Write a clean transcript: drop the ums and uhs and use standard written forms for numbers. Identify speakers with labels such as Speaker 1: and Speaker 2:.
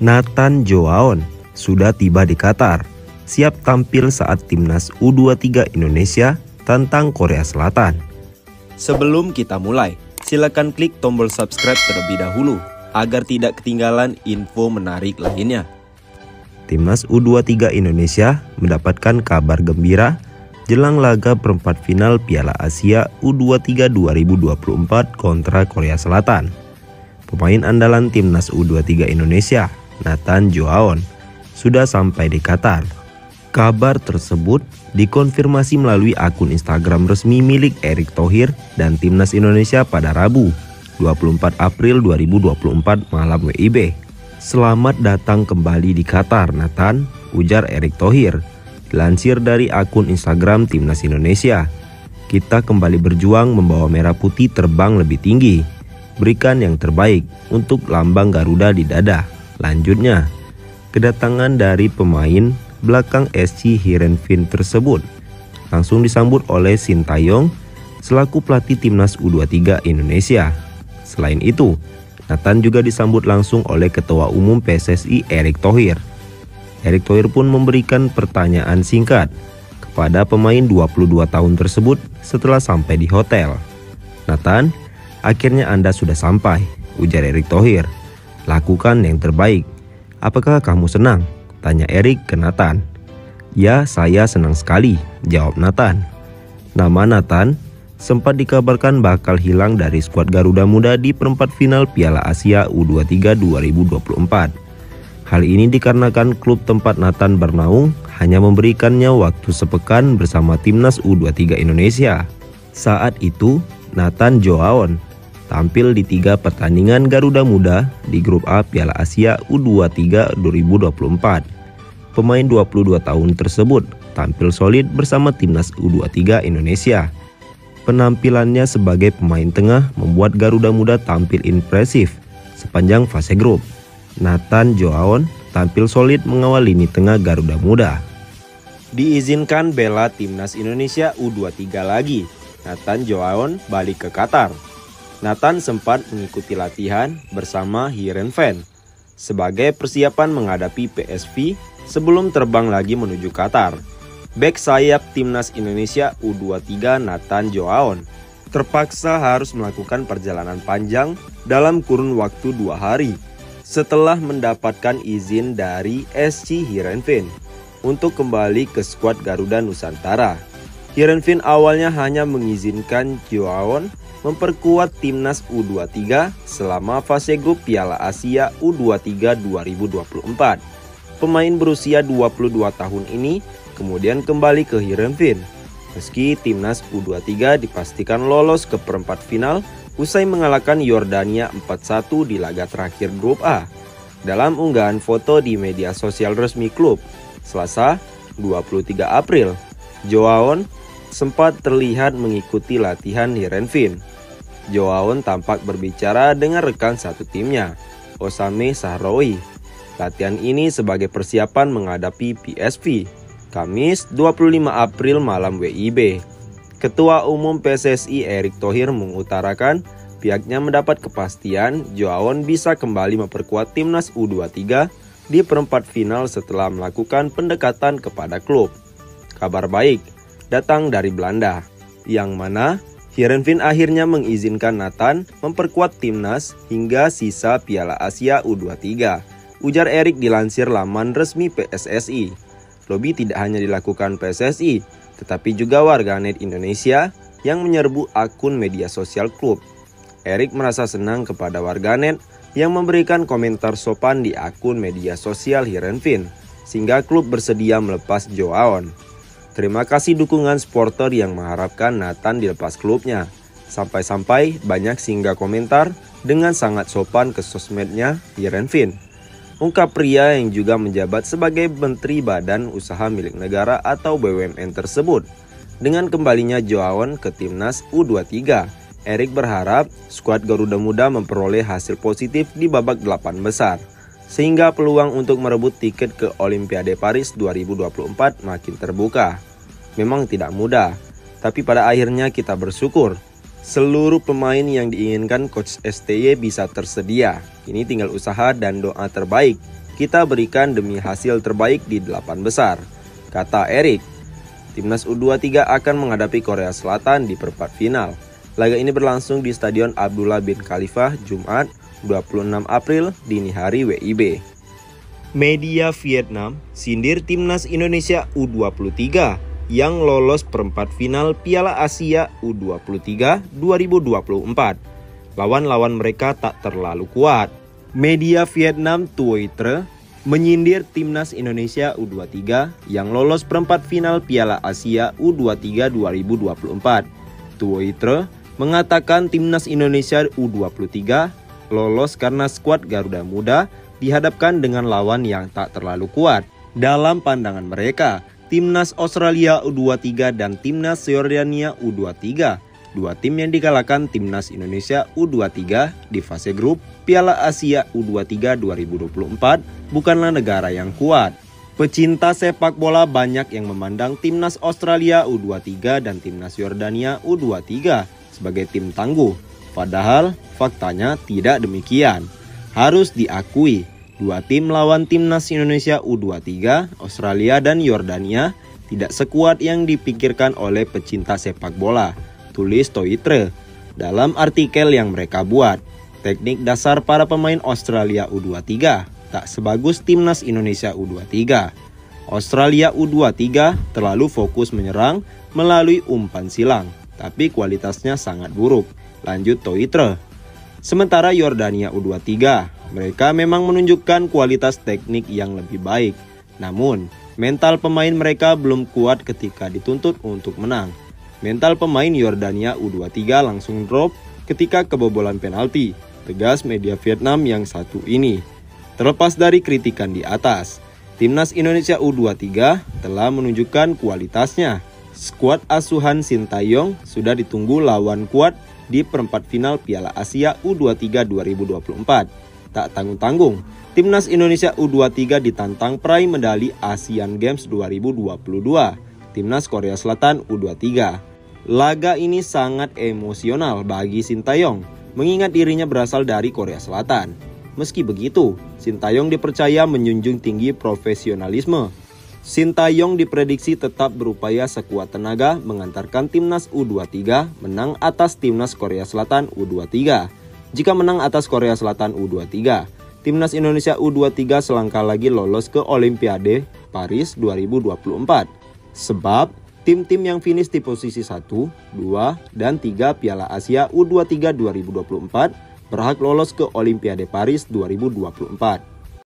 Speaker 1: Nathan Joaon sudah tiba di Qatar, siap tampil saat timnas U23 Indonesia tantang Korea Selatan. Sebelum kita mulai, silakan klik tombol subscribe terlebih dahulu agar tidak ketinggalan info menarik lainnya. Timnas U23 Indonesia mendapatkan kabar gembira jelang laga perempat final Piala Asia U23 2024 kontra Korea Selatan. Pemain andalan timnas U23 Indonesia, Nathan Joaon, sudah sampai di Qatar. Kabar tersebut dikonfirmasi melalui akun Instagram resmi milik Erick Thohir dan timnas Indonesia pada Rabu, 24 April 2024 malam WIB. Selamat datang kembali di Qatar, Nathan, ujar Erick Thohir. Dilansir dari akun Instagram timnas Indonesia, kita kembali berjuang membawa merah putih terbang lebih tinggi. Berikan yang terbaik untuk lambang Garuda di dada. Lanjutnya, kedatangan dari pemain belakang SC Heerenveen tersebut langsung disambut oleh Sintayong selaku pelatih timnas U23 Indonesia. Selain itu, Nathan juga disambut langsung oleh Ketua Umum PSSI Erick Thohir. Erick Thohir pun memberikan pertanyaan singkat kepada pemain 22 tahun tersebut setelah sampai di hotel. Nathan, akhirnya Anda sudah sampai, ujar Erick Thohir. Lakukan yang terbaik. Apakah kamu senang? Tanya Erick ke Nathan. Ya, saya senang sekali, jawab Nathan. Nama Nathan sempat dikabarkan bakal hilang dari skuad Garuda Muda di perempat final Piala Asia U23 2024. Hal ini dikarenakan klub tempat Nathan bernaung hanya memberikannya waktu sepekan bersama timnas U23 Indonesia. Saat itu, Nathan Joaon tampil di 3 pertandingan Garuda Muda di grup A Piala Asia U23 2024. Pemain 22 tahun tersebut tampil solid bersama timnas U23 Indonesia. Penampilannya sebagai pemain tengah membuat Garuda Muda tampil impresif sepanjang fase grup. Nathan Joaon tampil solid mengawal lini tengah Garuda Muda. Diizinkan bela timnas Indonesia U23 lagi, Nathan Joaon balik ke Qatar. Nathan sempat mengikuti latihan bersama Heerenveen sebagai persiapan menghadapi PSV sebelum terbang lagi menuju Qatar. Bek sayap timnas Indonesia U23 Nathan Joaon terpaksa harus melakukan perjalanan panjang dalam kurun waktu 2 hari setelah mendapatkan izin dari SC Heerenveen untuk kembali ke skuad Garuda Nusantara. Heerenveen awalnya hanya mengizinkan Joaon memperkuat timnas U23 selama fase grup Piala Asia U23 2024. Pemain berusia 22 tahun ini kemudian kembali ke Heerenveen. Meski timnas U23 dipastikan lolos ke perempat final usai mengalahkan Yordania 4-1 di laga terakhir grup A. Dalam unggahan foto di media sosial resmi klub, Selasa 23 April, Joaon sempat terlihat mengikuti latihan Heerenveen. Joaon tampak berbicara dengan rekan satu timnya, Osame Sahraoui. Latihan ini sebagai persiapan menghadapi PSV, Kamis 25 April malam WIB. Ketua Umum PSSI Erick Thohir mengutarakan pihaknya mendapat kepastian Joaon bisa kembali memperkuat timnas U23 di perempat final setelah melakukan pendekatan kepada klub. Kabar baik datang dari Belanda, yang mana Heerenveen akhirnya mengizinkan Nathan memperkuat timnas hingga sisa Piala Asia U23, ujar Erick dilansir laman resmi PSSI. Lobi tidak hanya dilakukan PSSI, tetapi juga warganet Indonesia yang menyerbu akun media sosial klub. Erick merasa senang kepada warganet yang memberikan komentar sopan di akun media sosial Heerenveen, sehingga klub bersedia melepas Joaon. Terima kasih dukungan supporter yang mengharapkan Nathan dilepas klubnya. Sampai-sampai banyak singgah komentar dengan sangat sopan ke sosmednya Heerenveen. Ungkap pria yang juga menjabat sebagai Menteri Badan Usaha Milik Negara atau BUMN tersebut. Dengan kembalinya Joaon ke timnas U23, Erick berharap skuad Garuda Muda memperoleh hasil positif di babak 8 besar. sehingga peluang untuk merebut tiket ke Olimpiade Paris 2024 makin terbuka. Memang tidak mudah, tapi pada akhirnya kita bersyukur seluruh pemain yang diinginkan Coach STY bisa tersedia. Ini tinggal usaha dan doa terbaik kita berikan demi hasil terbaik di 8 besar, kata Erik. Timnas U23 akan menghadapi Korea Selatan di perempat final. Laga ini berlangsung di Stadion Abdullah bin Khalifah Jumat 26 April dini hari WIB. Media Vietnam sindir Timnas Indonesia U23 yang lolos perempat final Piala Asia U23 2024. Lawan-lawan mereka tak terlalu kuat. Media Vietnam Twitter menyindir Timnas Indonesia U23 yang lolos perempat final Piala Asia U23 2024. Twitter mengatakan Timnas Indonesia U23 lolos karena skuad Garuda Muda dihadapkan dengan lawan yang tak terlalu kuat. Dalam pandangan mereka, Timnas Australia U23 dan Timnas Yordania U23, dua tim yang dikalahkan Timnas Indonesia U23 di fase grup Piala Asia U23 2024 bukanlah negara yang kuat. Pecinta sepak bola banyak yang memandang Timnas Australia U23 dan Timnas Yordania U23 sebagai tim tangguh. Padahal faktanya tidak demikian. Harus diakui, dua tim lawan Timnas Indonesia U23, Australia dan Yordania tidak sekuat yang dipikirkan oleh pecinta sepak bola, tulis Twitter dalam artikel yang mereka buat. Teknik dasar para pemain Australia U23 tak sebagus Timnas Indonesia U23. Australia U23 terlalu fokus menyerang melalui umpan silang, tapi kualitasnya sangat buruk, lanjut Twitter. Sementara Yordania U23, mereka memang menunjukkan kualitas teknik yang lebih baik. Namun, mental pemain mereka belum kuat ketika dituntut untuk menang. Mental pemain Yordania U23 langsung drop ketika kebobolan penalti, tegas media Vietnam yang satu ini. Terlepas dari kritikan di atas, Timnas Indonesia U23 telah menunjukkan kualitasnya. Skuad asuhan Sintayong sudah ditunggu lawan kuat di perempat final Piala Asia U23 2024. Tak tanggung-tanggung, Timnas Indonesia U23 ditantang peraih medali Asian Games 2022, Timnas Korea Selatan U23. Laga ini sangat emosional bagi Sintayong, mengingat dirinya berasal dari Korea Selatan. Meski begitu, Sintayong dipercaya menjunjung tinggi profesionalisme. Sintayong diprediksi tetap berupaya sekuat tenaga mengantarkan Timnas U23 menang atas Timnas Korea Selatan U23. Jika menang atas Korea Selatan U23, Timnas Indonesia U23 selangkah lagi lolos ke Olimpiade Paris 2024. Sebab tim-tim yang finish di posisi 1, 2, dan 3 Piala Asia U23 2024 berhak lolos ke Olimpiade Paris 2024.